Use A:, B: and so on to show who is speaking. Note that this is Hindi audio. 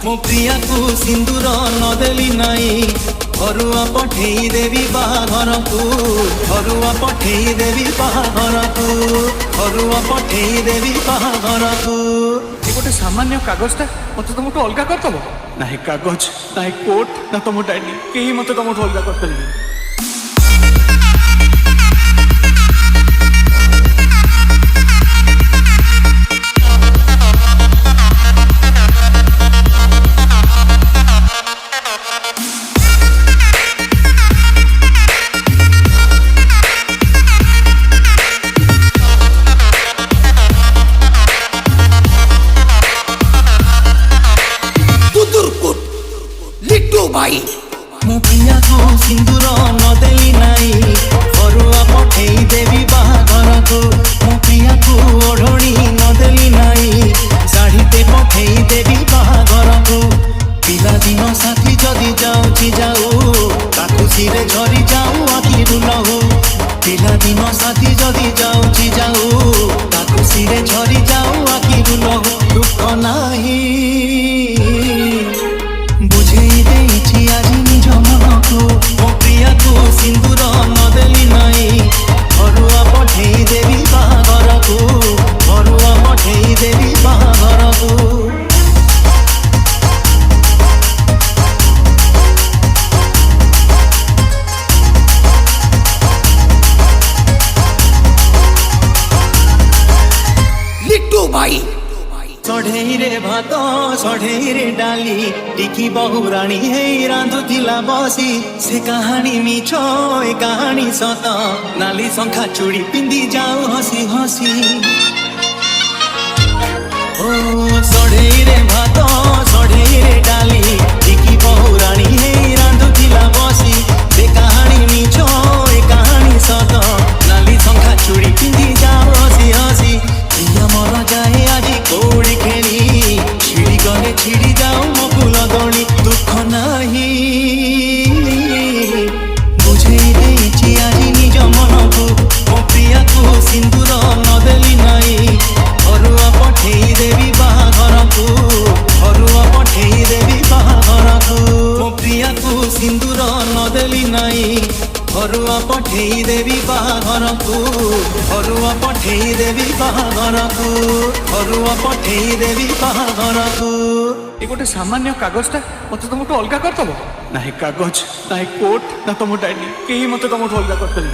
A: मो प्रिया को सिंदूर नदेली नाई घरुआ पठेई देवी बाहाघर को घरुआ पठेई देवी बाहाघर को घरुआ पठेई देवी बाहाघर को
B: गोटे सामान्य कागजटा मत तुमको अलग करदेव ना कागज ना कोर्ट ना तुम डायरी कहीं मत तुम अलग कर
A: मो प्रिया को सिंदूर नदेली नाई घरुआ पठेई देवी बाहाघर को मो प्रिया को ओढ़णी नदेली नाई शाढ़ीते पठेई देवी बाहाघर को पिला दिन साथी जदि जाऊची जाऊ खुशीरे झरी जाऊ आखिरु लहू पिला दिन साथी जदि जाऊची जाऊ खुशीरे झरी जाऊ आखिरु लहू दुख नाही बुझेई देइछि आज निज मनकु मो प्रिया को सिंदूर नदेली नाई घरुआ पठेई देवी बाहाघर को घरुआ पठेई देवी बाहाघर को चढ़ेई रे भात चढ़ेई रे डाली टिकी बहुराणी हे रांधुथिला बसी से कहानी मिछ ए कहानी सत नाली शंखा चूड़ी पिंदी जाऊ हसी हसी ओ चढ़ेई रे भात चढ़ेई रे डाली टिकी बहुराणी हे रांधुथिला बसी से कहानी मिछ ए कहानी सत नाली शंखा चूड़ी पिंदी जाऊ हसी हसी मर जाए आज कौड़ी खेली छिड़ी गले छिड़ी जाऊ मो फूल दणी दुख नाही बुझेई देइछि आज निज मनकु मो प्रिया को सिंदूर नदेली नाई घरुआ पठेई देवी बाहाघर को घरुआ पठेई देवी बाहाघर को मो प्रिया को सिंदूर नदेली नाई घरुआ पठेई देवी बाहाघर को घरुआ पठेई देवी बाहाघर को घरुआ पठेई देवी बाहाघर को
B: गोटे सामान्य कागजटा मत तुमको अलग करदेव ना कागज ना कोर्ट ना तुम डायरी कहीं मत तुम अलग कर